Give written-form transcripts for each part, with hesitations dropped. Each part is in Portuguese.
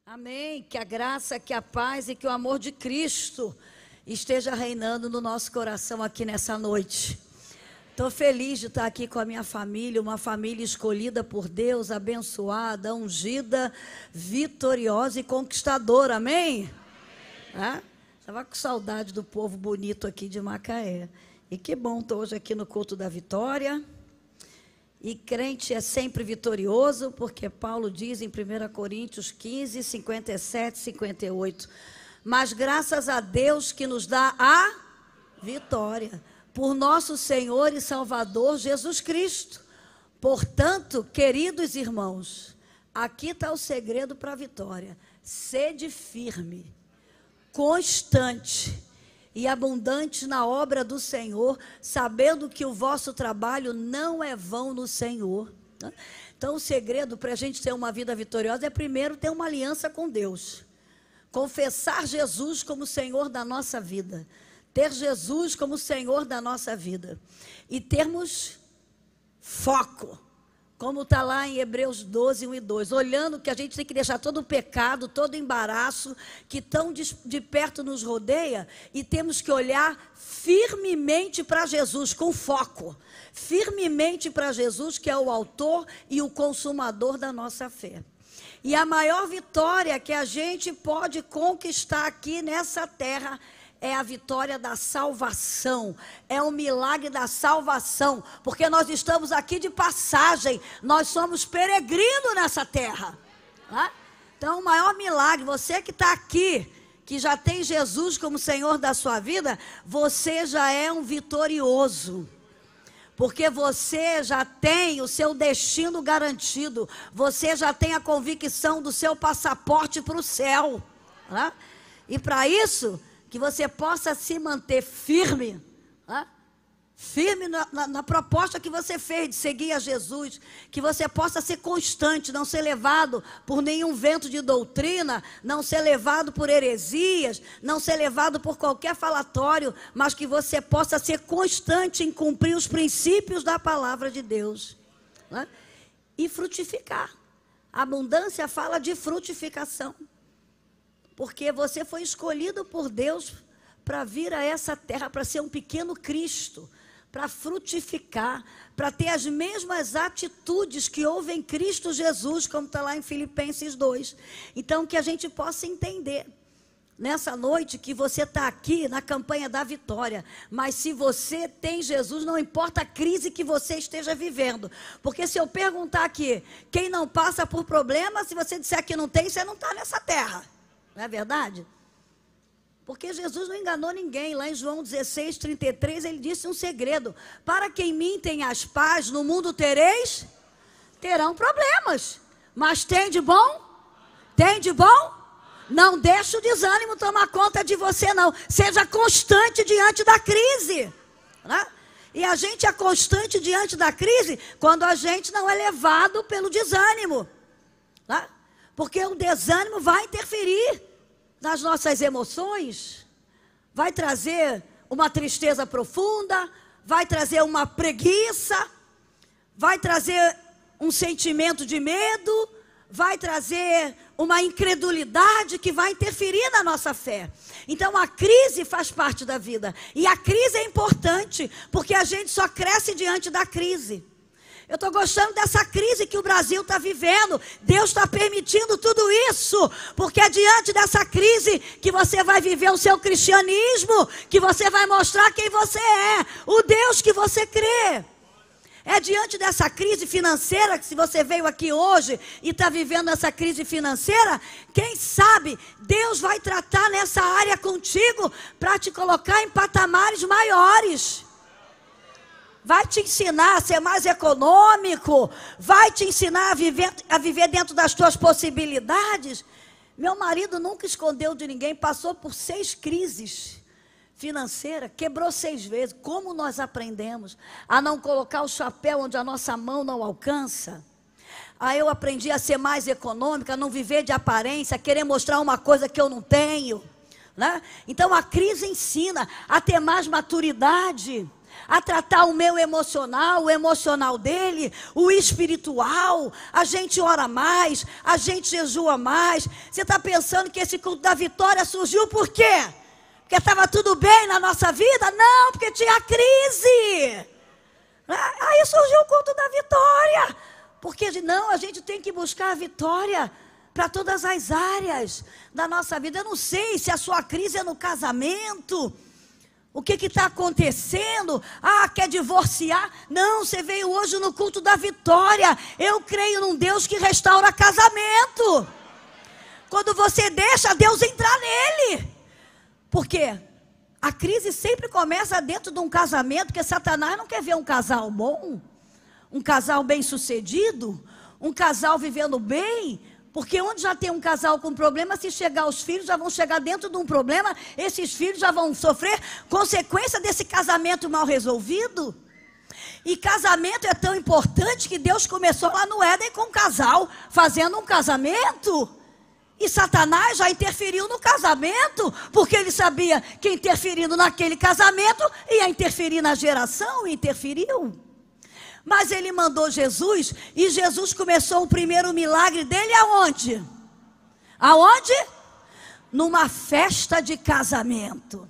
Amém. Que a graça, que a paz e que o amor de Cristo esteja reinando no nosso coração aqui nessa noite. Estou feliz de estar aqui com a minha família, uma família escolhida por Deus, abençoada, ungida, vitoriosa e conquistadora. Amém? Estava com saudade do povo bonito aqui de Macaé. E que bom, estou hoje aqui no culto da vitória. E crente é sempre vitorioso, porque Paulo diz em 1 Coríntios 15, 57, 58. Mas graças a Deus que nos dá a vitória, por nosso Senhor e Salvador Jesus Cristo. Portanto, queridos irmãos, aqui está o segredo para a vitória. Sede firme, constante e abundante na obra do Senhor, sabendo que o vosso trabalho não é vão no Senhor. Então o segredo para a gente ter uma vida vitoriosa é primeiro ter uma aliança com Deus. Confessar Jesus como Senhor da nossa vida. Ter Jesus como Senhor da nossa vida. E termos foco. Como está lá em Hebreus 12, 1 e 2. Olhando que a gente tem que deixar todo o pecado, todo o embaraço que tão de perto nos rodeia. E temos que olhar firmemente para Jesus, com foco. Firmemente para Jesus, que é o autor e o consumador da nossa fé. E a maior vitória que a gente pode conquistar aqui nessa terra é a vitória da salvação, é o milagre da salvação, porque nós estamos aqui de passagem, nós somos peregrinos nessa terra. Então o maior milagre, você que está aqui, que já tem Jesus como Senhor da sua vida, você já é um vitorioso. Porque você já tem o seu destino garantido. Você já tem a convicção do seu passaporte para o céu. E para isso, que você possa se manter firme. Firme na proposta que você fez de seguir a Jesus. Que você possa ser constante, não ser levado por nenhum vento de doutrina, não ser levado por heresias, não ser levado por qualquer falatório, mas que você possa ser constante em cumprir os princípios da palavra de Deus. E frutificar. A abundância fala de frutificação. Porque você foi escolhido por Deus para vir a essa terra, para ser um pequeno Cristo, para frutificar, para ter as mesmas atitudes que houve em Cristo Jesus, como está lá em Filipenses 2. Então, que a gente possa entender, nessa noite, que você está aqui na campanha da vitória, mas se você tem Jesus, não importa a crise que você esteja vivendo, porque se eu perguntar aqui, quem não passa por problemas, se você disser que não tem, você não está nessa terra, não é verdade? Porque Jesus não enganou ninguém. Lá em João 16, 33, ele disse um segredo: para quem em mim tenhas paz, no mundo terão problemas, mas tem de bom? Tem de bom? Não deixe o desânimo tomar conta de você, não. Seja constante diante da crise. E a gente é constante diante da crise quando a gente não é levado pelo desânimo. Porque o desânimo vai interferir nas nossas emoções, vai trazer uma tristeza profunda, vai trazer uma preguiça, vai trazer um sentimento de medo, vai trazer uma incredulidade que vai interferir na nossa fé. Então a crise faz parte da vida, e a crise é importante, porque a gente só cresce diante da crise. Eu estou gostando dessa crise que o Brasil está vivendo. Deus está permitindo tudo isso, porque é diante dessa crise que você vai viver o seu cristianismo, que você vai mostrar quem você é, o Deus que você crê. É diante dessa crise financeira, que se você veio aqui hoje e está vivendo essa crise financeira, quem sabe Deus vai tratar nessa área contigo para te colocar em patamares maiores. Vai te ensinar a ser mais econômico, vai te ensinar a viver dentro das tuas possibilidades. Meu marido nunca escondeu de ninguém, passou por 6 crises financeiras, quebrou 6 vezes. Como nós aprendemos a não colocar o chapéu onde a nossa mão não alcança? Aí eu aprendi a ser mais econômica, a não viver de aparência, a querer mostrar uma coisa que eu não tenho. Então a crise ensina a ter mais maturidade, a tratar o meu emocional, o emocional dele, o espiritual. A gente ora mais, a gente jejua mais. Você está pensando que esse culto da vitória surgiu por quê? Porque estava tudo bem na nossa vida? Não, porque tinha crise. Aí surgiu o culto da vitória. Porque não, a gente tem que buscar a vitória para todas as áreas da nossa vida. Eu não sei se a sua crise é no casamento. O que está acontecendo? Quer divorciar? Não, você veio hoje no culto da vitória. Eu creio num Deus que restaura casamento. Quando você deixa Deus entrar nele. Por quê? A crise sempre começa dentro de um casamento, porque Satanás não quer ver um casal bom, um casal bem sucedido, um casal vivendo bem. Porque onde já tem um casal com problema, se chegar os filhos, já vão chegar dentro de um problema, esses filhos já vão sofrer consequência desse casamento mal resolvido. E casamento é tão importante que Deus começou lá no Éden com um casal, fazendo um casamento. E Satanás já interferiu no casamento, porque ele sabia que interferindo naquele casamento ia interferir na geração, e interferiu. Mas ele mandou Jesus, e Jesus começou o primeiro milagre dele aonde? Aonde? Numa festa de casamento.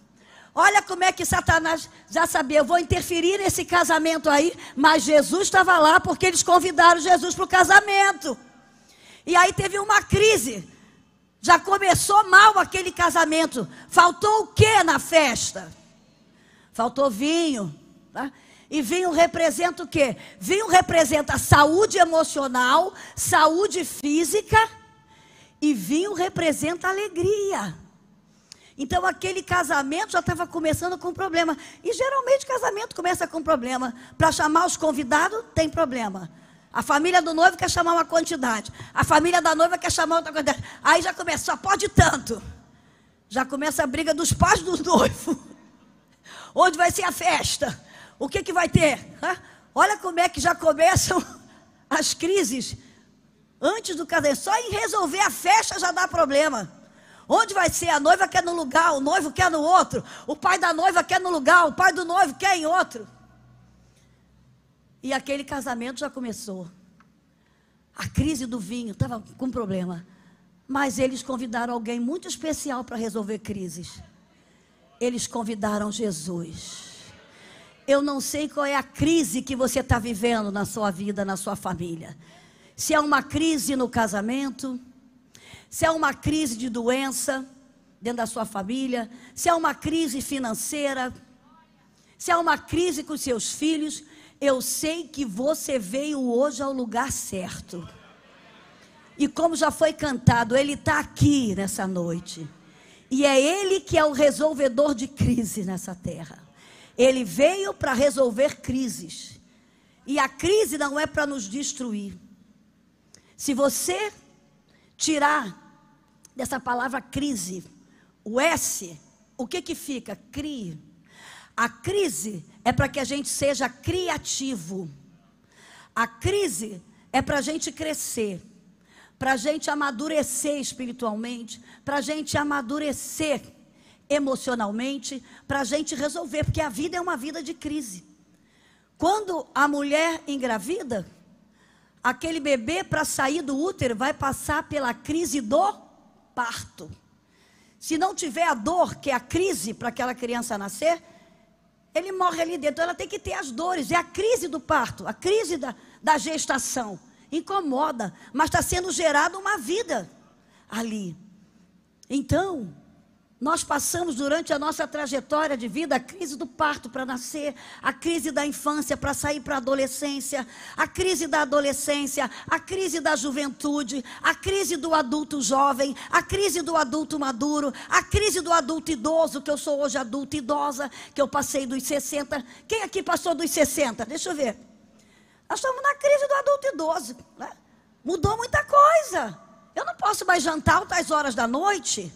Olha como é que Satanás já sabia, eu vou interferir nesse casamento aí, mas Jesus estava lá porque eles convidaram Jesus para o casamento. E aí teve uma crise, já começou mal aquele casamento. Faltou o que na festa? Faltou vinho, tá? E vinho representa o quê? Vinho representa saúde emocional, saúde física, e vinho representa alegria. Então aquele casamento já estava começando com problema. E geralmente casamento começa com problema. Para chamar os convidados tem problema. A família do noivo quer chamar uma quantidade, a família da noiva quer chamar outra quantidade. Aí já começa, só pode tanto. Já começa a briga dos pais do noivo. Onde vai ser a festa? O que vai ter? Olha como é que já começam as crises antes do casamento. Só em resolver a festa já dá problema. Onde vai ser? A noiva quer num lugar, o noivo quer no outro. O pai da noiva quer num lugar, o pai do noivo quer em outro. E aquele casamento já começou. A crise do vinho estava com problema. Mas eles convidaram alguém muito especial para resolver crises. Eles convidaram Jesus. Eu não sei qual é a crise que você está vivendo na sua vida, na sua família. Se é uma crise no casamento, se é uma crise de doença dentro da sua família, se é uma crise financeira, se é uma crise com seus filhos, eu sei que você veio hoje ao lugar certo. E como já foi cantado, Ele está aqui nessa noite. E é Ele que é o resolvedor de crise nessa terra. Ele veio para resolver crises. E a crise não é para nos destruir. Se você tirar dessa palavra crise, o S, o que fica? Crie. A crise é para que a gente seja criativo. A crise é para a gente crescer, para a gente amadurecer espiritualmente, para a gente amadurecer emocionalmente, para a gente resolver, porque a vida é uma vida de crise. Quando a mulher engravida, aquele bebê, para sair do útero, vai passar pela crise do parto. Se não tiver a dor, que é a crise para aquela criança nascer, ele morre ali dentro. Então ela tem que ter as dores, é a crise do parto, a crise da gestação. Incomoda, mas está sendo gerada uma vida ali. Então, nós passamos durante a nossa trajetória de vida a crise do parto para nascer, a crise da infância para sair para a adolescência, a crise da adolescência, a crise da juventude, a crise do adulto jovem, a crise do adulto maduro, a crise do adulto idoso, que eu sou hoje adulta idosa, que eu passei dos 60. Quem aqui passou dos 60? Deixa eu ver. Nós estamos na crise do adulto idoso, né? Mudou muita coisa. Eu não posso mais jantar altas horas da noite.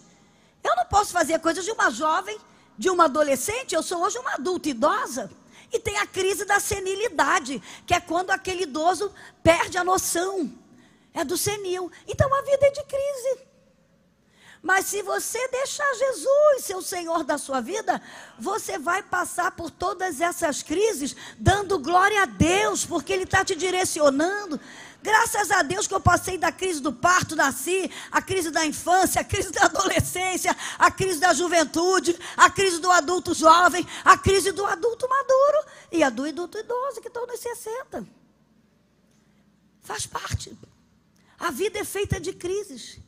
Eu não posso fazer coisas de uma jovem, de uma adolescente. Eu sou hoje uma adulta idosa. E tem a crise da senilidade, que é quando aquele idoso perde a noção. É do senil. Então a vida é de crise. Mas se você deixar Jesus ser o Senhor da sua vida, você vai passar por todas essas crises dando glória a Deus, porque Ele está te direcionando. Graças a Deus que eu passei da crise do parto, nasci, a crise da infância, a crise da adolescência, a crise da juventude, a crise do adulto jovem, a crise do adulto maduro e a do adulto idoso, que estão nos 60. Faz parte. A vida é feita de crises.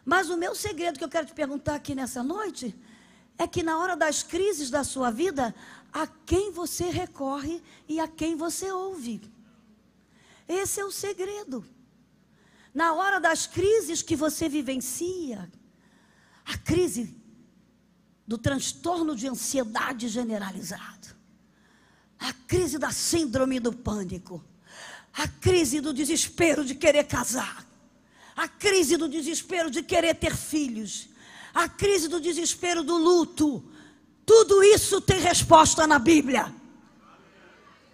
Mas o meu segredo que eu quero te perguntar aqui nessa noite é que na hora das crises da sua vida, a quem você recorre e a quem você ouve. Esse é o segredo. Na hora das crises que você vivencia, a crise do transtorno de ansiedade generalizado, a crise da síndrome do pânico, a crise do desespero de querer casar, a crise do desespero de querer ter filhos, a crise do desespero do luto, tudo isso tem resposta na Bíblia.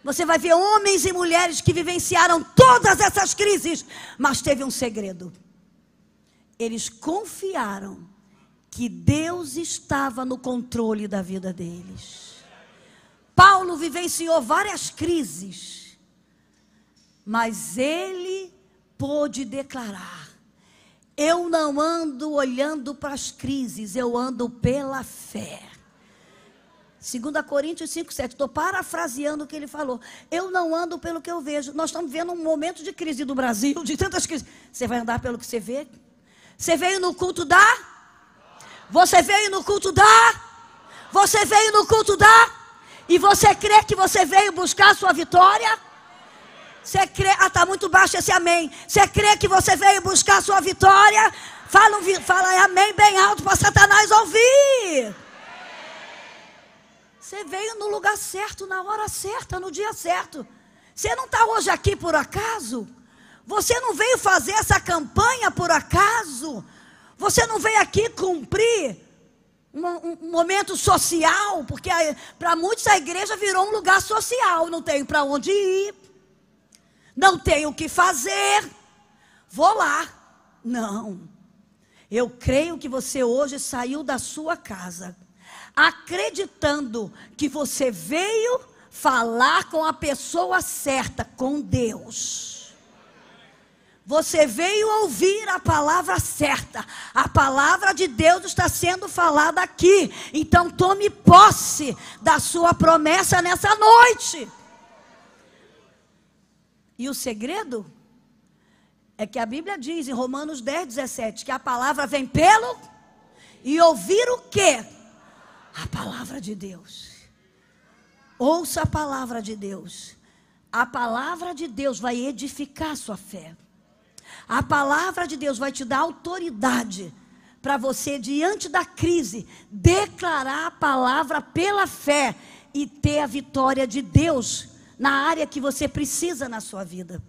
Você vai ver homens e mulheres que vivenciaram todas essas crises, mas teve um segredo. Eles confiaram que Deus estava no controle da vida deles. Paulo vivenciou várias crises, mas ele pôde declarar: eu não ando olhando para as crises, eu ando pela fé. 2 Coríntios 5,7, estou parafraseando o que ele falou. Eu não ando pelo que eu vejo. Nós estamos vivendo um momento de crise do Brasil, de tantas crises. Você vai andar pelo que você vê? Você veio no culto da? Você veio no culto da? Você veio no culto da? E você crê que você veio buscar a sua vitória? Você crê? Ah, está muito baixo esse amém. Você crê que você veio buscar a sua vitória? Fala amém bem alto para Satanás ouvir. Você veio no lugar certo, na hora certa, no dia certo. Você não está hoje aqui por acaso? Você não veio fazer essa campanha por acaso? Você não veio aqui cumprir um momento social? Porque para muitos a igreja virou um lugar social. Não tenho para onde ir, não tenho o que fazer, vou lá. Não. Eu creio que você hoje saiu da sua casa acreditando que você veio falar com a pessoa certa, com Deus. Você veio ouvir a palavra certa. A palavra de Deus está sendo falada aqui. Então tome posse da sua promessa nessa noite. E o segredo é que a Bíblia diz em Romanos 10,17 que a palavra vem pelo e ouvir o quê? A palavra de Deus. Ouça a palavra de Deus. A palavra de Deus vai edificar a sua fé. A palavra de Deus vai te dar autoridade para você, diante da crise, declarar a palavra pela fé e ter a vitória de Deus na área que você precisa na sua vida.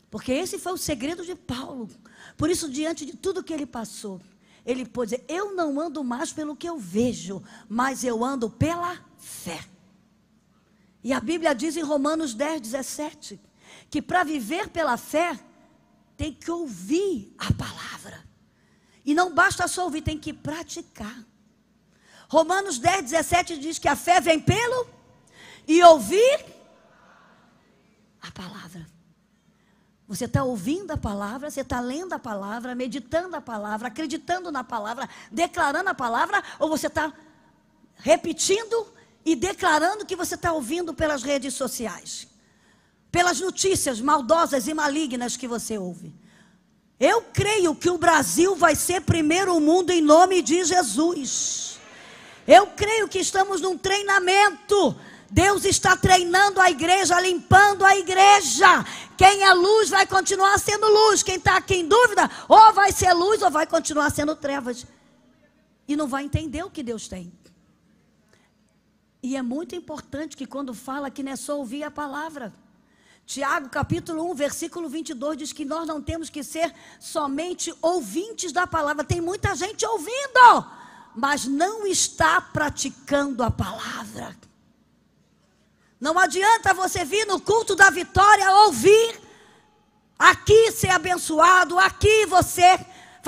Porque esse foi o segredo de Paulo. Por isso, diante de tudo que ele passou, ele pôde dizer: eu não ando mais pelo que eu vejo, mas eu ando pela fé. E a Bíblia diz em Romanos 10,17 que para viver pela fé tem que ouvir a palavra. E não basta só ouvir, tem que praticar. Romanos 10,17 diz que a fé vem pelo e ouvir a palavra. Você está ouvindo a palavra, você está lendo a palavra, meditando a palavra, acreditando na palavra, declarando a palavra, ou você está repetindo e declarando que você está ouvindo pelas redes sociais, pelas notícias maldosas e malignas que você ouve. Eu creio que o Brasil vai ser primeiro mundo em nome de Jesus. Eu creio que estamos num treinamento. Deus está treinando a igreja, limpando a igreja. Quem é luz vai continuar sendo luz. Quem está aqui em dúvida, ou vai ser luz ou vai continuar sendo trevas. E não vai entender o que Deus tem. E é muito importante que quando fala que não é só ouvir a palavra. Tiago capítulo 1, versículo 22 diz que nós não temos que ser somente ouvintes da palavra. Tem muita gente ouvindo, mas não está praticando a palavra. Não adianta você vir no culto da vitória, ouvir, aqui ser abençoado, aqui você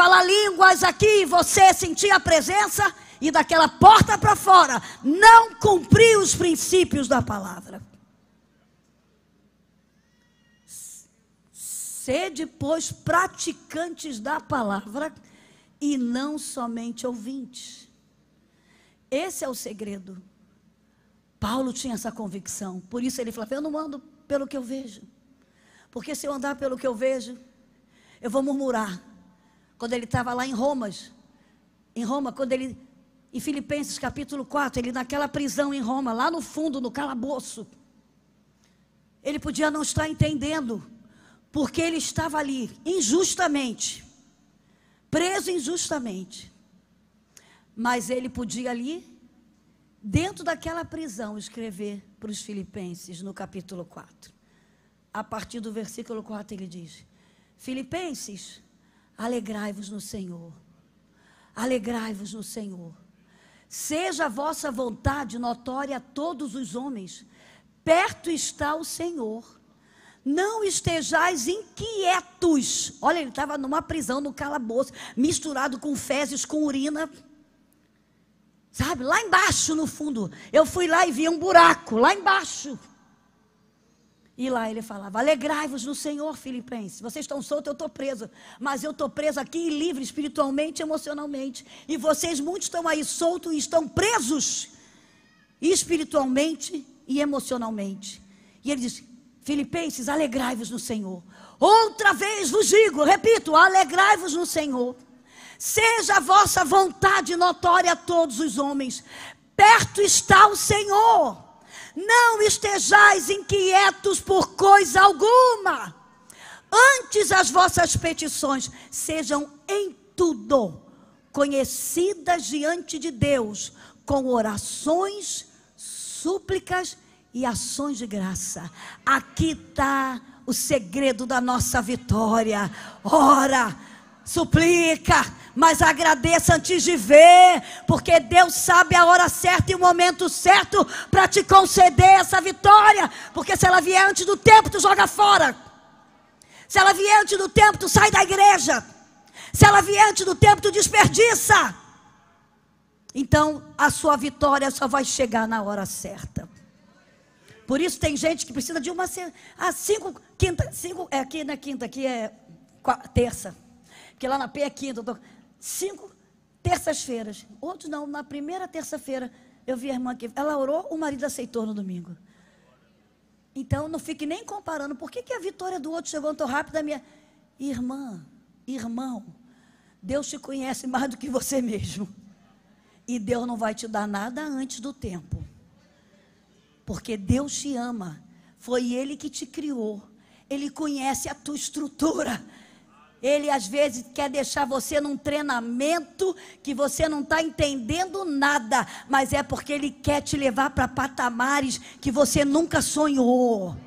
falar línguas aqui, você sentir a presença e daquela porta para fora, não cumprir os princípios da palavra. Sede, pois, praticantes da palavra e não somente ouvintes. Esse é o segredo. Paulo tinha essa convicção, por isso ele falava: eu não ando pelo que eu vejo, porque se eu andar pelo que eu vejo, eu vou murmurar. Quando ele estava lá em Roma, quando ele, em Filipenses capítulo 4, ele naquela prisão em Roma, lá no fundo, no calabouço, ele podia não estar entendendo, porque ele estava ali injustamente, preso injustamente, mas ele podia ali, dentro daquela prisão, escrever para os filipenses no capítulo 4, a partir do versículo 4 ele diz: Filipenses, alegrai-vos no Senhor, alegrai-vos no Senhor, seja a vossa vontade notória a todos os homens, perto está o Senhor, não estejais inquietos. Olha, ele estava numa prisão, no calabouço, misturado com fezes, com urina, sabe, lá embaixo no fundo. Eu fui lá e vi um buraco, lá embaixo. E lá ele falava: alegrai-vos no Senhor, Filipenses. Vocês estão soltos, eu estou preso. Mas eu estou preso aqui e livre espiritualmente e emocionalmente. E vocês muitos estão aí soltos e estão presos espiritualmente e emocionalmente. E ele diz: Filipenses, alegrai-vos no Senhor. Outra vez vos digo, repito, alegrai-vos no Senhor. Seja a vossa vontade notória a todos os homens. Perto está o Senhor. Não estejais inquietos por coisa alguma. Antes as vossas petições sejam em tudo conhecidas diante de Deus, com orações, súplicas e ações de graça. Aqui está o segredo da nossa vitória. Ora, suplica, mas agradeça antes de ver, porque Deus sabe a hora certa e o momento certo para te conceder essa vitória. Porque se ela vier antes do tempo, tu joga fora. Se ela vier antes do tempo, tu sai da igreja. Se ela vier antes do tempo, tu desperdiça. Então a sua vitória só vai chegar na hora certa. Por isso tem gente que precisa de uma aqui na quinta, aqui é terça, porque lá na P é quinta, 5 terças-feiras. Outros não, na primeira terça-feira eu vi a irmã aqui, ela orou, o marido aceitou no domingo. Então não fique nem comparando. Por que a vitória do outro chegou tão rápido? A minha irmã, irmão, Deus te conhece mais do que você mesmo. E Deus não vai te dar nada antes do tempo. Porque Deus te ama. Foi Ele que te criou. Ele conhece a tua estrutura. Ele às vezes quer deixar você num treinamento que você não está entendendo nada, mas é porque Ele quer te levar para patamares que você nunca sonhou.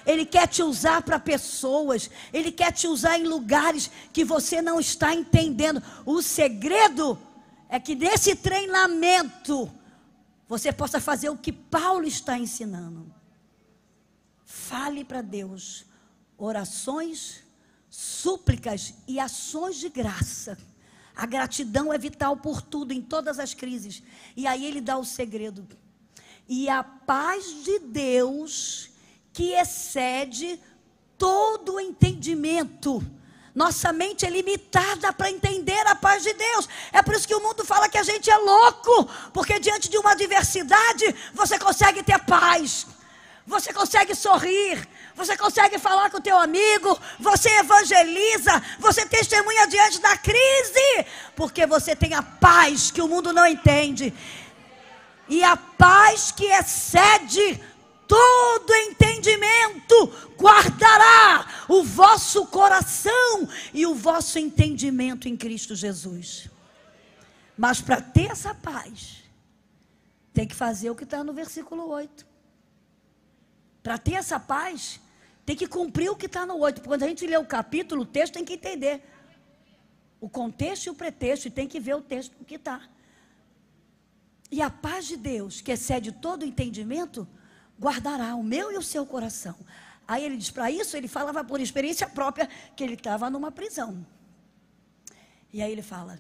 Ele quer te usar para pessoas, Ele quer te usar em lugares que você não está entendendo. O segredo é que nesse treinamento você possa fazer o que Paulo está ensinando. Fale para Deus orações, súplicas e ações de graça. A gratidão é vital por tudo, em todas as crises. E aí ele dá o segredo. E a paz de Deus, que excede todo o entendimento. Nossa mente é limitada para entender a paz de Deus. É por isso que o mundo fala que a gente é louco, porque diante de uma adversidade você consegue ter paz. Você consegue sorrir, você consegue falar com o teu amigo, você evangeliza, você testemunha diante da crise, porque você tem a paz que o mundo não entende. E a paz que excede todo entendimento guardará o vosso coração e o vosso entendimento em Cristo Jesus. Mas para ter essa paz, tem que fazer o que está no versículo 8. Para ter essa paz, tem que cumprir o que está no 8. Quando a gente lê o capítulo, o texto tem que entender o contexto e o pretexto, e tem que ver o texto que está. E a paz de Deus, que excede todo entendimento, guardará o meu e o seu coração. Aí ele diz, para isso, ele falava por experiência própria, que ele estava numa prisão. E aí ele fala: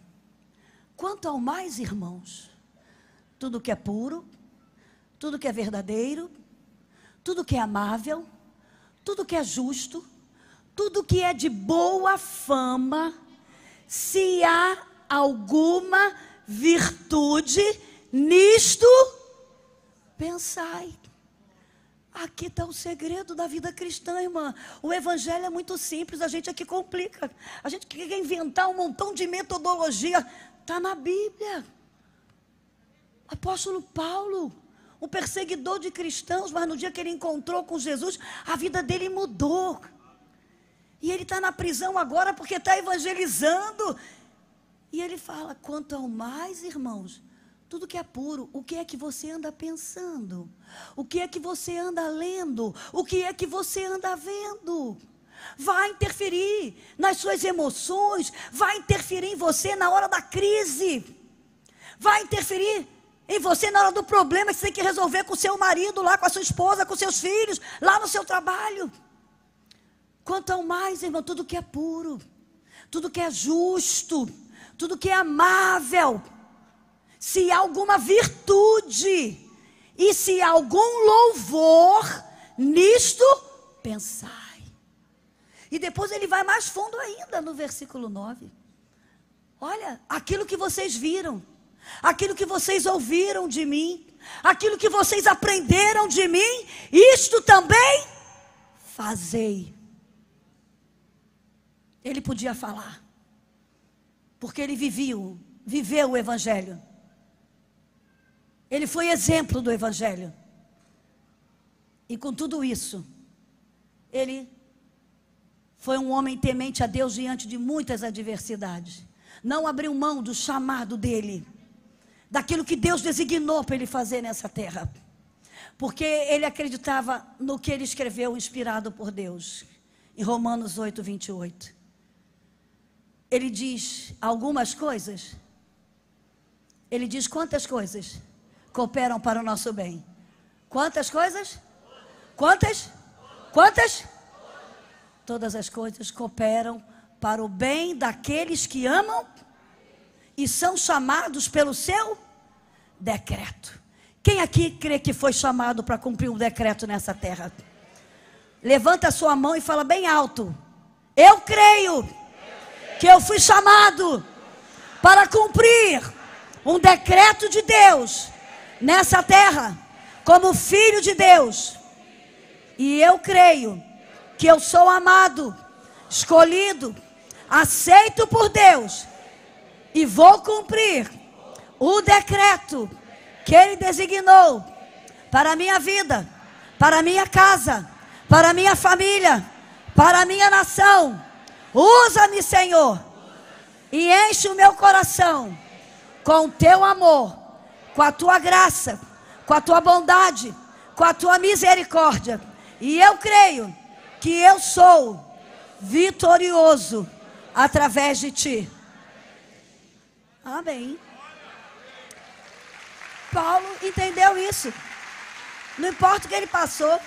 quanto ao mais, irmãos, tudo que é puro, tudo que é verdadeiro, tudo que é amável, tudo que é justo, tudo que é de boa fama, se há alguma virtude, nisto pensai. Aqui está o segredo da vida cristã, irmã. O evangelho é muito simples, a gente aqui complica. A gente quer inventar um montão de metodologia. Está na Bíblia. Apóstolo Paulo, um perseguidor de cristãos, mas no dia que ele encontrou com Jesus, a vida dele mudou. E ele está na prisão agora porque está evangelizando. E ele fala: quanto ao mais, irmãos, tudo que é puro, o que é que você anda pensando? O que é que você anda lendo? O que é que você anda vendo? Vai interferir nas suas emoções, vai interferir em você na hora da crise, vai interferir em você na hora do problema que você tem que resolver com o seu marido, lá com a sua esposa, com seus filhos, lá no seu trabalho. Quanto ao mais, irmão, tudo que é puro, tudo que é justo, tudo que é amável, se há alguma virtude e se há algum louvor, nisto pensai. E depois ele vai mais fundo ainda no versículo 9. Olha, aquilo que vocês viram, aquilo que vocês ouviram de mim, aquilo que vocês aprenderam de mim, isto também fazei. Ele podia falar, porque ele viveu o evangelho. Ele foi exemplo do evangelho. E com tudo isso, ele foi um homem temente a Deus diante de muitas adversidades. Não abriu mão do chamado dele, daquilo que Deus designou para ele fazer nessa terra. Porque ele acreditava no que ele escreveu, inspirado por Deus. Em Romanos 8, 28. Ele diz algumas coisas. Ele diz quantas coisas cooperam para o nosso bem. Quantas coisas? Quantas? Quantas? Todas as coisas cooperam para o bem daqueles que amam e são chamados pelo seu decreto. Quem aqui crê que foi chamado para cumprir um decreto nessa terra? Levanta a sua mão e fala bem alto: eu creio que eu fui chamado para cumprir um decreto de Deus nessa terra, como filho de Deus. E eu creio que eu sou amado, escolhido, aceito por Deus, e vou cumprir o decreto que Ele designou para a minha vida, para a minha casa, para a minha família, para a minha nação. Usa-me, Senhor, e enche o meu coração com o teu amor, com a tua graça, com a tua bondade, com a tua misericórdia. E eu creio que eu sou vitorioso através de ti. Amém. Paulo entendeu isso. Não importa o que ele passou.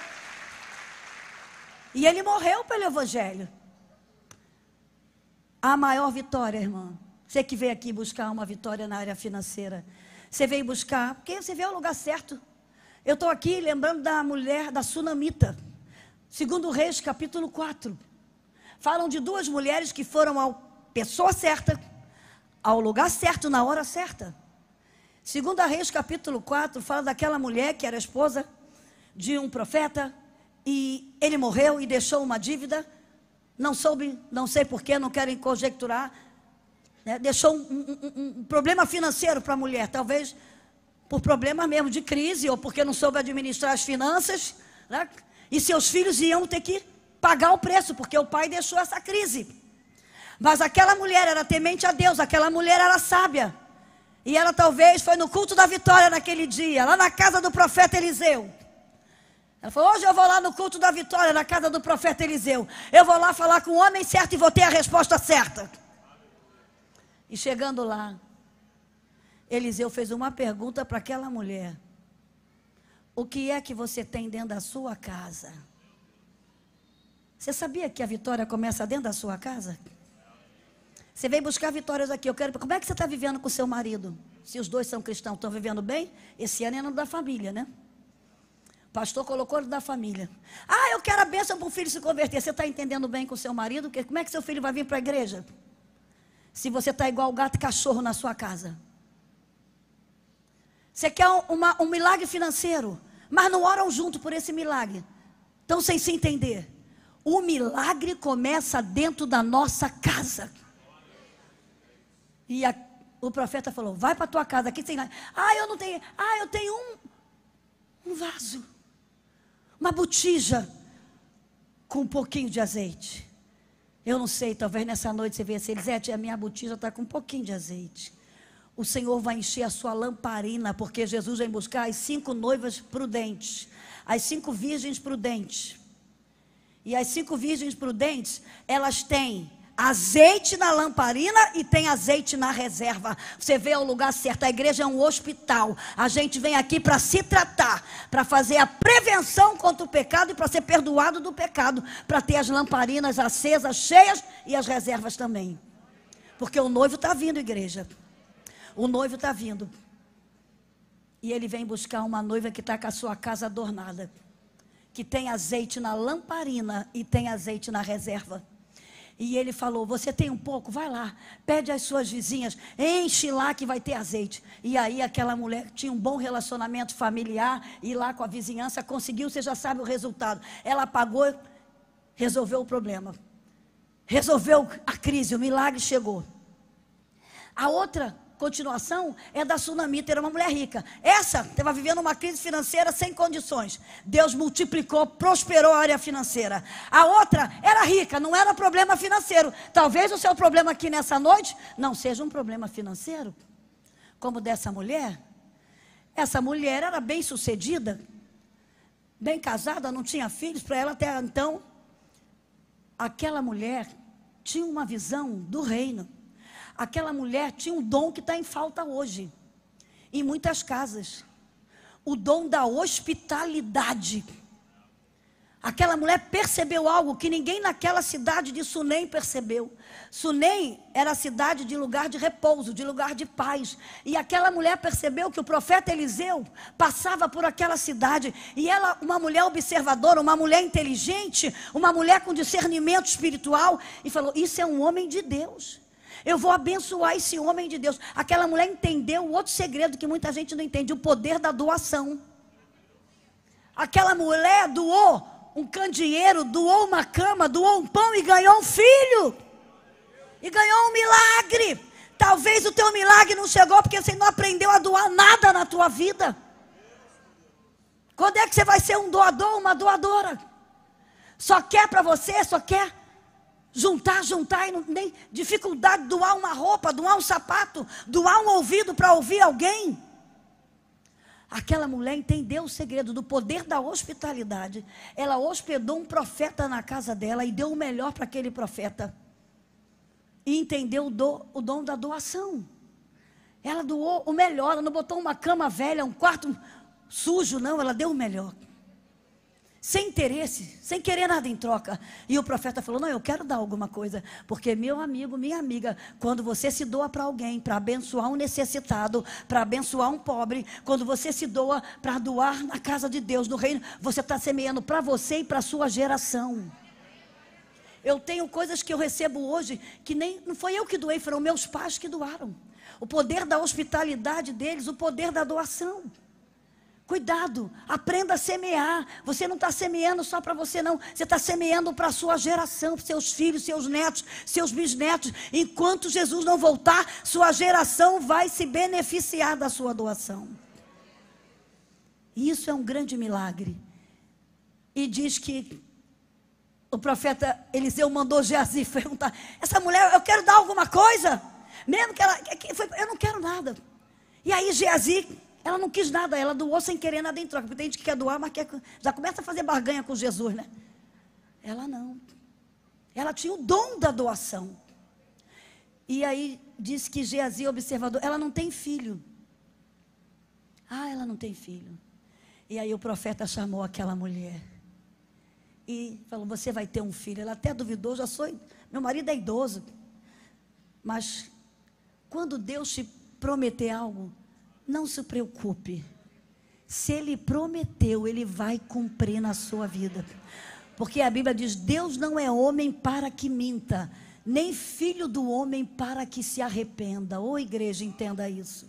E ele morreu pelo evangelho. A maior vitória, irmã. Você que veio aqui buscar uma vitória na área financeira. Você veio buscar, porque você veio ao lugar certo. Eu estou aqui lembrando da mulher, da Sunamita. 2 Reis, capítulo 4. Falam de duas mulheres que foram à pessoa certa, ao lugar certo, na hora certa. 2 Reis, capítulo 4, fala daquela mulher que era esposa de um profeta. E ele morreu e deixou uma dívida. Não soube, não sei porquê, não quero conjecturar. Deixou um problema financeiro para a mulher. Talvez por problema mesmo de crise, ou porque não soube administrar as finanças, né? E seus filhos iam ter que pagar o preço, porque o pai deixou essa crise. Mas aquela mulher era temente a Deus, aquela mulher era sábia. E ela talvez foi no culto da vitória naquele dia, lá na casa do profeta Eliseu. Ela falou: hoje eu vou lá no culto da vitória, na casa do profeta Eliseu. Eu vou lá falar com o homem certo e vou ter a resposta certa. E chegando lá, Eliseu fez uma pergunta para aquela mulher: o que é que você tem dentro da sua casa? Você sabia que a vitória começa dentro da sua casa? Você veio buscar vitórias aqui. Eu quero. Como é que você está vivendo com o seu marido? Se os dois são cristãos, estão vivendo bem? Esse ano é ano da família, né? O pastor colocou da família. Ah, eu quero a bênção para o filho se converter. Você está entendendo bem com o seu marido? Como é que seu filho vai vir para a igreja? Se você está igual gato e cachorro na sua casa. Você quer um milagre financeiro, mas não oram junto por esse milagre. Então, sem se entender. O milagre começa dentro da nossa casa. E o profeta falou, vai para a tua casa, aqui tem lá. Ah, eu não tenho. Ah, eu tenho um vaso. Uma botija com um pouquinho de azeite. Eu não sei, talvez nessa noite você venha assim, Elisete, a minha botija está com um pouquinho de azeite. O Senhor vai encher a sua lamparina, porque Jesus vem buscar as 5 noivas prudentes, as 5 virgens prudentes. E as 5 virgens prudentes, elas têm azeite na lamparina e tem azeite na reserva. Você vê o lugar certo. A igreja é um hospital. A gente vem aqui para se tratar, para fazer a prevenção contra o pecado e para ser perdoado do pecado, para ter as lamparinas acesas, cheias e as reservas também. Porque o noivo está vindo, igreja. O noivo está vindo. E ele vem buscar uma noiva que está com a sua casa adornada, que tem azeite na lamparina e tem azeite na reserva. E ele falou, você tem um pouco? Vai lá, pede às suas vizinhas, enche lá que vai ter azeite. E aí aquela mulher tinha um bom relacionamento familiar, e lá com a vizinhança conseguiu, você já sabe o resultado. Ela pagou, resolveu o problema. Resolveu a crise, o milagre chegou. A outra continuação é da sunamita, era uma mulher rica. Essa estava vivendo uma crise financeira sem condições. Deus multiplicou, prosperou a área financeira. A outra era rica, não era problema financeiro. Talvez o seu problema aqui nessa noite não seja um problema financeiro, como dessa mulher. Essa mulher era bem sucedida, bem casada, não tinha filhos. Para ela até então, aquela mulher tinha uma visão do reino. Aquela mulher tinha um dom que está em falta hoje, em muitas casas. O dom da hospitalidade. Aquela mulher percebeu algo que ninguém naquela cidade de Sunem percebeu. Sunem era a cidade de lugar de repouso, de lugar de paz. E aquela mulher percebeu que o profeta Eliseu passava por aquela cidade. E ela, uma mulher observadora, uma mulher inteligente, uma mulher com discernimento espiritual, e falou, isso é um homem de Deus. Eu vou abençoar esse homem de Deus. Aquela mulher entendeu o outro segredo que muita gente não entende, o poder da doação. Aquela mulher doou um candeeiro, doou uma cama, doou um pão e ganhou um filho. E ganhou um milagre. Talvez o teu milagre não chegou porque você não aprendeu a doar nada na tua vida. Quando é que você vai ser um doador, uma doadora? Só quer para você, só quer juntar e não tem dificuldade de doar uma roupa, doar um sapato, doar um ouvido para ouvir alguém. Aquela mulher entendeu o segredo do poder da hospitalidade. Ela hospedou um profeta na casa dela e deu o melhor para aquele profeta. E entendeu o dom da doação. Ela doou o melhor, ela não botou uma cama velha, um quarto sujo, não, ela deu o melhor. Sem interesse, sem querer nada em troca. E o profeta falou, não, eu quero dar alguma coisa. Porque meu amigo, minha amiga, quando você se doa para alguém, para abençoar um necessitado, para abençoar um pobre, quando você se doa para doar na casa de Deus, no reino, você está semeando para você e para a sua geração. Eu tenho coisas que eu recebo hoje, que nem, não foi eu que doei, foram meus pais que doaram. O poder da hospitalidade deles, o poder da doação. Cuidado, aprenda a semear. Você não está semeando só para você não. Você está semeando para a sua geração, para seus filhos, seus netos, seus bisnetos. Enquanto Jesus não voltar, sua geração vai se beneficiar da sua doação. Isso é um grande milagre. E diz que o profeta Eliseu mandou Geazi perguntar, essa mulher, eu quero dar alguma coisa? Mesmo que ela, eu não quero nada. E aí Geazi, ela não quis nada, ela doou sem querer nada em troca. Porque tem gente que quer doar, mas já começa a fazer barganha com Jesus, né? Ela não. Ela tinha o dom da doação. E aí diz que Geazi, observador, ela não tem filho. Ah, ela não tem filho. E aí o profeta chamou aquela mulher. E falou, você vai ter um filho. Ela até duvidou, meu marido é idoso. Mas quando Deus te prometer algo, não se preocupe. Se Ele prometeu, Ele vai cumprir na sua vida. Porque a Bíblia diz: Deus não é homem para que minta, nem filho do homem para que se arrependa. Ô igreja, entenda isso.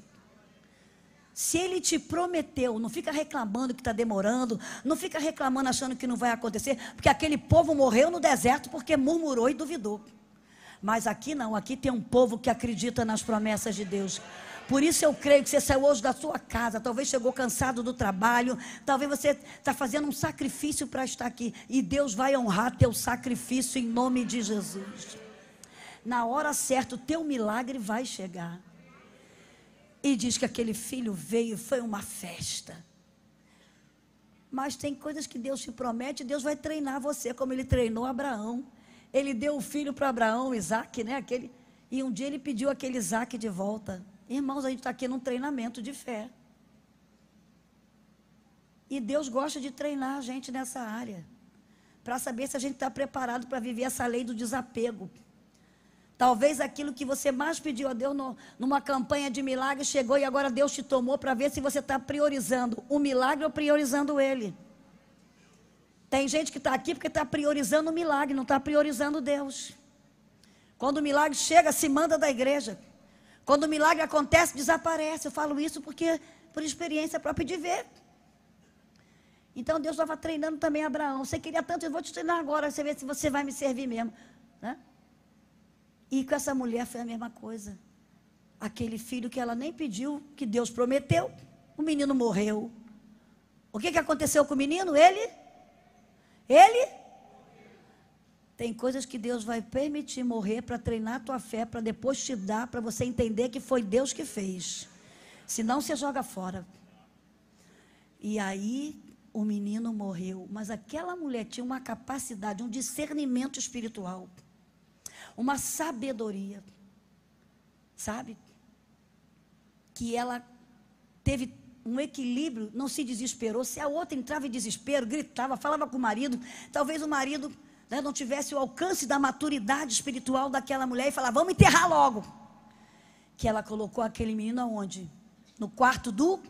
Se Ele te prometeu, não fica reclamando que está demorando, não fica reclamando achando que não vai acontecer, porque aquele povo morreu no deserto porque murmurou e duvidou. Mas aqui não, aqui tem um povo que acredita nas promessas de Deus. Por isso eu creio que você saiu hoje da sua casa, talvez chegou cansado do trabalho, talvez você está fazendo um sacrifício para estar aqui, e Deus vai honrar teu sacrifício em nome de Jesus. Na hora certa o teu milagre vai chegar. E diz que aquele filho veio e foi uma festa. Mas tem coisas que Deus te promete, Deus vai treinar você, como Ele treinou Abraão. Ele deu o filho para Abraão, Isaac, né? E um dia Ele pediu aquele Isaac de volta. Irmãos, a gente está aqui num treinamento de fé. E Deus gosta de treinar a gente nessa área, para saber se a gente está preparado para viver essa lei do desapego. Talvez aquilo que você mais pediu a Deus numa campanha de milagre chegou e agora Deus te tomou para ver se você está priorizando o milagre ou priorizando Ele. Tem gente que está aqui porque está priorizando o milagre, não está priorizando Deus. Quando o milagre chega, se manda da igreja. Quando o milagre acontece, desaparece. Eu falo isso porque por experiência própria de ver. Então Deus estava treinando também Abraão. Você queria tanto, eu vou te treinar agora, você vê se você vai me servir mesmo, né? E com essa mulher foi a mesma coisa. Aquele filho que ela nem pediu, que Deus prometeu, o menino morreu. O que aconteceu com o menino? Ele? Tem coisas que Deus vai permitir morrer para treinar a tua fé, para depois te dar, para você entender que foi Deus que fez. Senão você joga fora. E aí o menino morreu. Mas aquela mulher tinha uma capacidade, um discernimento espiritual, uma sabedoria, sabe? Que ela teve um equilíbrio, não se desesperou. Se a outra entrava em desespero, gritava, falava com o marido, talvez o marido, né, não tivesse o alcance da maturidade espiritual daquela mulher e falava: vamos enterrar logo. Que ela colocou aquele menino aonde? No quarto do?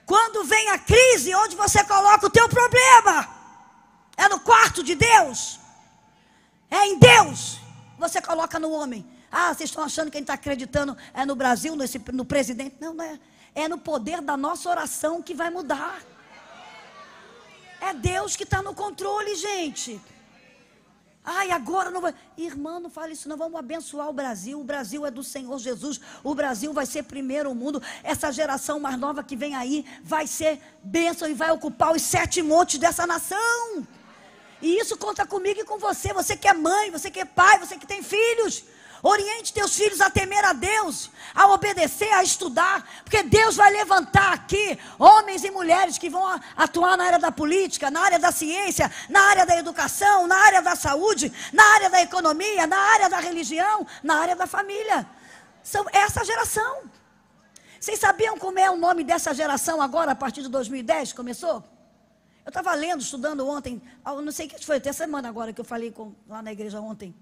Quando vem a crise, onde você coloca o teu problema? É no quarto de Deus? É em Deus? Você coloca no homem? Ah, vocês estão achando que a gente está acreditando é no Brasil, no presidente? Não, não é. É no poder da nossa oração que vai mudar. É Deus que está no controle, gente. Ai, agora não vai. Irmã, não fale isso não, vamos abençoar o Brasil. O Brasil é do Senhor Jesus. O Brasil vai ser primeiro o mundo. Essa geração mais nova que vem aí vai ser bênção e vai ocupar os 7 montes dessa nação. E isso conta comigo e com você. Você que é mãe, você que é pai, você que tem filhos. Oriente teus filhos a temer a Deus, a obedecer, a estudar, porque Deus vai levantar aqui homens e mulheres que vão atuar na área da política, na área da ciência, na área da educação, na área da saúde, na área da economia, na área da religião, na área da família. São essa geração. Vocês sabiam como é o nome dessa geração agora, a partir de 2010, começou? Eu estava lendo, estudando ontem, não sei o que foi, até semana agora que eu falei lá na igreja ontem.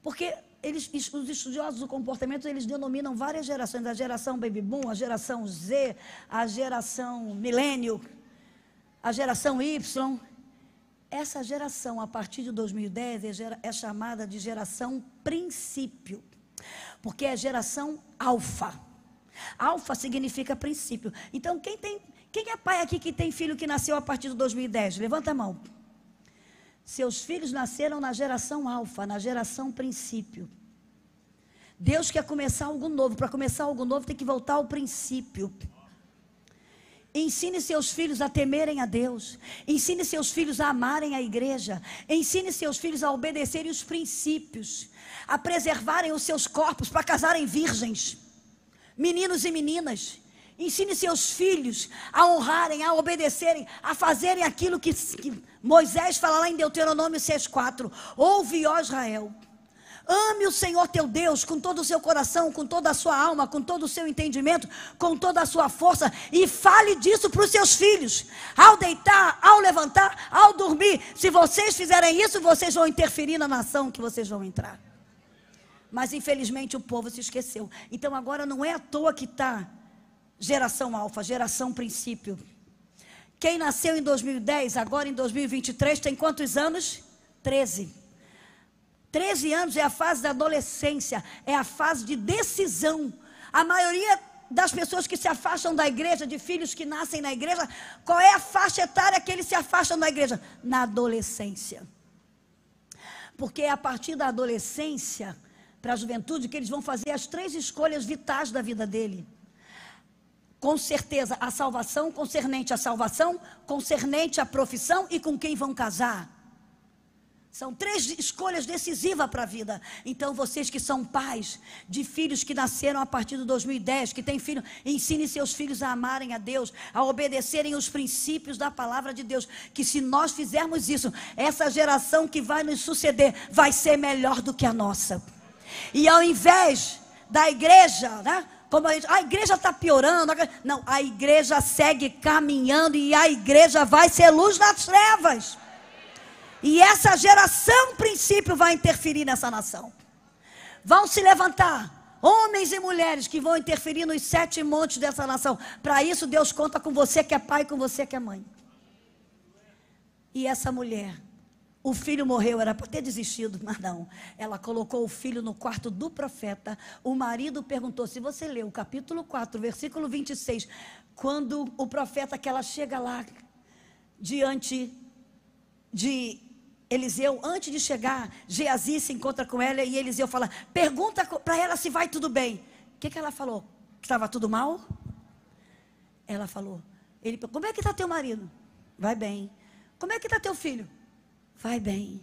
Porque os estudiosos do comportamento, eles denominam várias gerações, a geração Baby Boom, a geração Z, a geração Milênio, a geração Y. Essa geração, a partir de 2010, é chamada de geração princípio, porque é geração alfa. Alfa significa princípio. Então, quem é pai aqui que tem filho que nasceu a partir de 2010? Levanta a mão. Seus filhos nasceram na geração alfa, na geração princípio. Deus quer começar algo novo. Para começar algo novo tem que voltar ao princípio. Ensine seus filhos a temerem a Deus. Ensine seus filhos a amarem a igreja. Ensine seus filhos a obedecerem os princípios, a preservarem os seus corpos para casarem virgens, meninos e meninas. Ensine seus filhos a honrarem, a obedecerem, a fazerem aquilo que Moisés fala lá em Deuteronômio 6,4. Ouve, ó Israel, Ame o Senhor teu Deus com todo o seu coração, com toda a sua alma, com todo o seu entendimento, com toda a sua força, e fale disso para os seus filhos, ao deitar, ao levantar, ao dormir. Se vocês fizerem isso, vocês vão interferir na nação que vocês vão entrar. Mas infelizmente o povo se esqueceu. Então agora não é à toa que está geração alfa, geração princípio. Quem nasceu em 2010, agora em 2023, tem quantos anos? 13. 13 anos é a fase da adolescência, é a fase de decisão. A maioria das pessoas que se afastam da igreja, de filhos que nascem na igreja, qual é a faixa etária que eles se afastam da igreja? Na adolescência. Porque é a partir da adolescência para a juventude que eles vão fazer as 3 escolhas vitais da vida dele. Com certeza, a salvação, concernente à salvação, concernente à profissão e com quem vão casar. São 3 escolhas decisivas para a vida. Então vocês que são pais de filhos que nasceram a partir de 2010, que têm filho, ensine seus filhos a amarem a Deus, a obedecerem os princípios da palavra de Deus, que se nós fizermos isso, essa geração que vai nos suceder vai ser melhor do que a nossa. E ao invés da igreja, né? Como a igreja está piorando, não, a igreja segue caminhando e a igreja vai ser luz nas trevas. E essa geração princípio vai interferir nessa nação. Vão se levantar homens e mulheres que vão interferir nos 7 montes dessa nação. Para isso Deus conta com você que é pai, com você que é mãe. E essa mulher, o filho morreu, era para ter desistido, mas não. Ela colocou o filho no quarto do profeta. O marido perguntou, se você lê o capítulo 4, versículo 26, quando o profeta, que ela chega lá, diante de Eliseu, antes de chegar, Geazi se encontra com ela e Eliseu fala, pergunta para ela se vai tudo bem. O que ela falou? Que estava tudo mal? Ela falou, como é que está teu marido? Vai bem. Como é que está teu filho? Vai bem.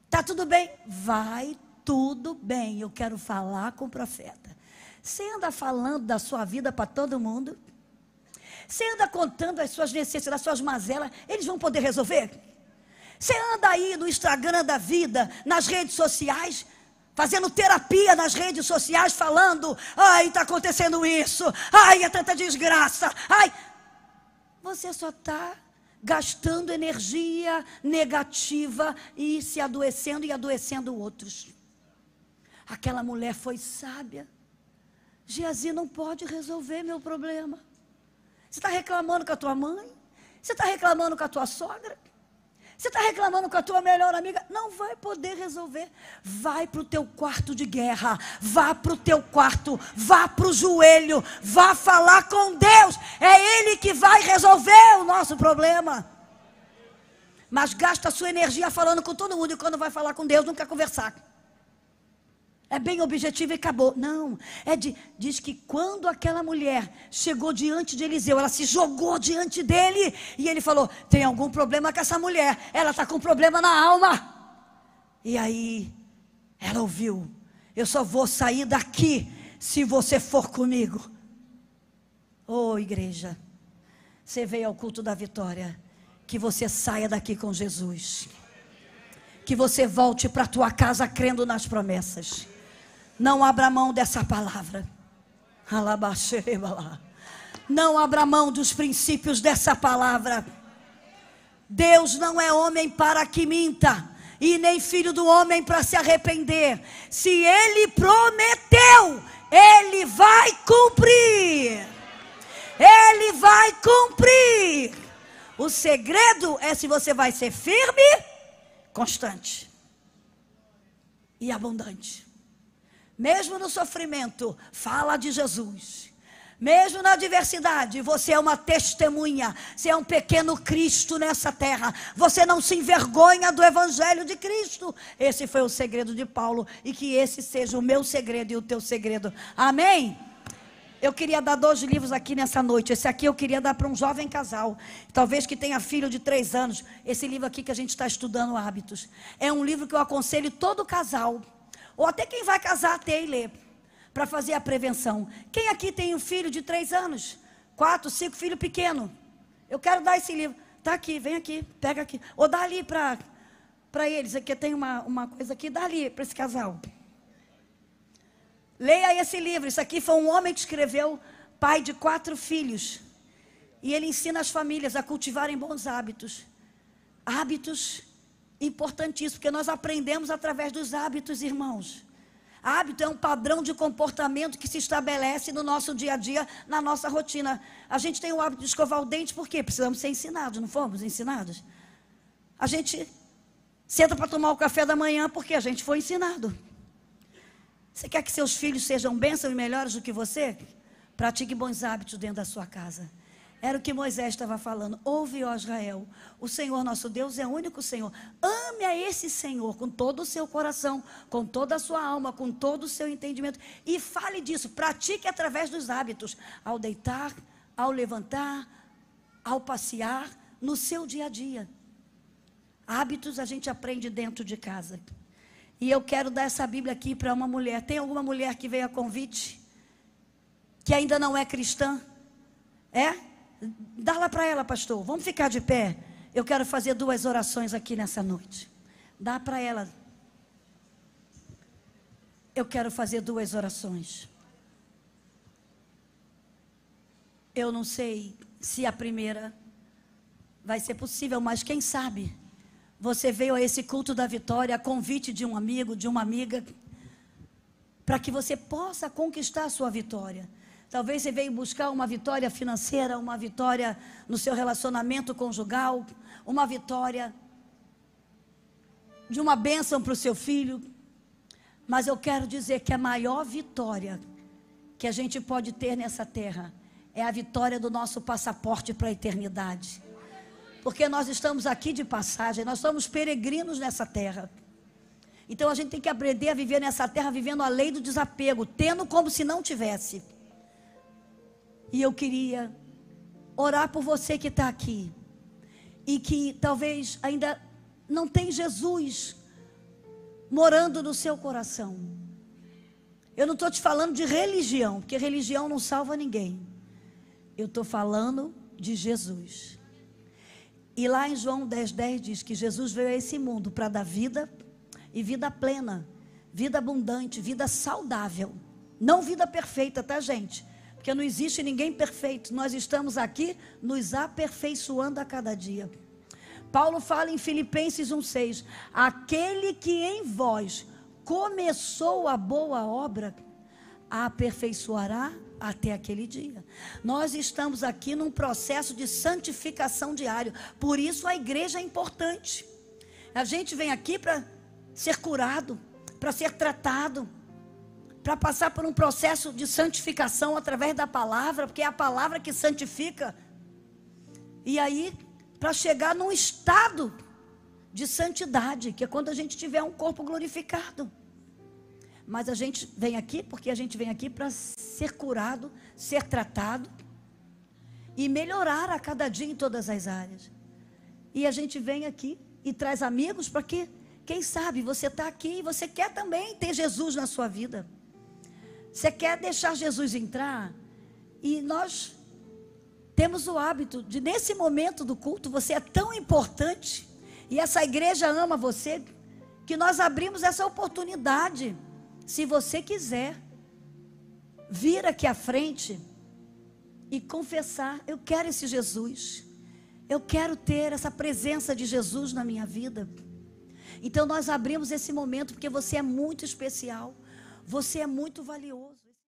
Está tudo bem? Vai tudo bem. Eu quero falar com o profeta. Você anda falando da sua vida para todo mundo? Você anda contando as suas necessidades, as suas mazelas? Eles vão poder resolver? Você anda aí no Instagram da vida, nas redes sociais, fazendo terapia nas redes sociais, falando, ai, está acontecendo isso, ai, é tanta desgraça, ai. Você só está gastando energia negativa e se adoecendo e adoecendo outros. Aquela mulher foi sábia. Geazi não pode resolver meu problema. Você está reclamando com a tua mãe? Você está reclamando com a tua sogra? Você está reclamando com a tua melhor amiga? Não vai poder resolver. Vai para o teu quarto de guerra. Vá para o teu quarto. Vá para o joelho. Vá falar com Deus. É Ele que vai resolver o nosso problema. Mas gasta a sua energia falando com todo mundo. E quando vai falar com Deus, não quer conversar. É bem objetivo e acabou. Não, diz que quando aquela mulher chegou diante de Eliseu, ela se jogou diante dele, e ele falou, tem algum problema com essa mulher, ela está com problema na alma. E aí, ela ouviu, eu só vou sair daqui, se você for comigo. Oh igreja, você veio ao culto da vitória, que você saia daqui com Jesus. Que você volte para a tua casa crendo nas promessas. Não abra mão dessa palavra. Não abra mão dos princípios dessa palavra. Deus não é homem para que minta, e nem filho do homem para se arrepender. Se Ele prometeu, Ele vai cumprir. Ele vai cumprir. O segredo é se você vai ser firme, constante e abundante. Mesmo no sofrimento, fala de Jesus. Mesmo na adversidade, você é uma testemunha. Você é um pequeno Cristo nessa terra. Você não se envergonha do Evangelho de Cristo. Esse foi o segredo de Paulo. E que esse seja o meu segredo e o teu segredo. Amém? Eu queria dar 2 livros aqui nessa noite. Esse aqui eu queria dar para um jovem casal, talvez que tenha filho de 3 anos. Esse livro aqui que a gente está estudando, Hábitos, é um livro que eu aconselho todo casal, ou até quem vai casar, a ter e ler, para fazer a prevenção. Quem aqui tem um filho de 3 anos? 4, 5, filho pequeno? Eu quero dar esse livro. Está aqui, vem aqui, pega aqui. Ou dá ali para eles, aqui tem uma coisa aqui, dá ali para esse casal. Leia esse livro. Isso aqui foi um homem que escreveu, pai de 4 filhos. E ele ensina as famílias a cultivarem bons hábitos. Hábitos importantíssimos, porque nós aprendemos através dos hábitos, irmãos. Hábito é um padrão de comportamento que se estabelece no nosso dia a dia, na nossa rotina. A gente tem o hábito de escovar o dente, por quê? Precisamos ser ensinados, não fomos ensinados? A gente senta para tomar o café da manhã, porque a gente foi ensinado. Você quer que seus filhos sejam bênçãos e melhores do que você? Pratique bons hábitos dentro da sua casa. Era o que Moisés estava falando. Ouve, ó Israel, o Senhor nosso Deus é o único Senhor. Ame a esse Senhor com todo o seu coração, com toda a sua alma, com todo o seu entendimento. E fale disso, pratique através dos hábitos. Ao deitar, ao levantar, ao passear, no seu dia a dia. Hábitos a gente aprende dentro de casa. E eu quero dar essa Bíblia aqui para uma mulher. Tem alguma mulher que veio a convite? Que ainda não é cristã? É? Dá lá para ela, pastor. Vamos ficar de pé. Eu quero fazer 2 orações aqui nessa noite. Dá para ela. Eu quero fazer 2 orações. Eu não sei se a primeira vai ser possível, mas quem sabe você veio a esse culto da vitória, a convite de um amigo, de uma amiga, para que você possa conquistar a sua vitória. Talvez você veio buscar uma vitória financeira, uma vitória no seu relacionamento conjugal, uma vitória de uma bênção para o seu filho. Mas eu quero dizer que a maior vitória que a gente pode ter nessa terra é a vitória do nosso passaporte para a eternidade. Porque nós estamos aqui de passagem, nós somos peregrinos nessa terra. Então a gente tem que aprender a viver nessa terra, vivendo a lei do desapego, tendo como se não tivesse. E eu queria orar por você que está aqui e que talvez ainda não tem Jesus morando no seu coração. Eu não estou te falando de religião, porque religião não salva ninguém. Eu estou falando de Jesus. E lá em João 10:10 diz que Jesus veio a esse mundo para dar vida e vida plena, vida abundante, vida saudável. Não vida perfeita, tá, gente? Porque não existe ninguém perfeito. Nós estamos aqui nos aperfeiçoando a cada dia. Paulo fala em Filipenses 1:6. Aquele que em vós começou a boa obra, a aperfeiçoará até aquele dia. Nós estamos aqui num processo de santificação diário. Por isso a igreja é importante. A gente vem aqui para ser curado, para ser tratado, para passar por um processo de santificação através da palavra, porque é a palavra que santifica. E aí, para chegar num estado de santidade, que é quando a gente tiver um corpo glorificado. Mas a gente vem aqui, porque a gente vem aqui para ser curado, ser tratado e melhorar a cada dia em todas as áreas. E a gente vem aqui e traz amigos para que, quem sabe, você está aqui e você quer também ter Jesus na sua vida. Você quer deixar Jesus entrar? E nós temos o hábito de, nesse momento do culto, você é tão importante, e essa igreja ama você, que nós abrimos essa oportunidade. Se você quiser vir aqui à frente e confessar, eu quero esse Jesus, eu quero ter essa presença de Jesus na minha vida. Então nós abrimos esse momento, porque você é muito especial. Você é muito valioso.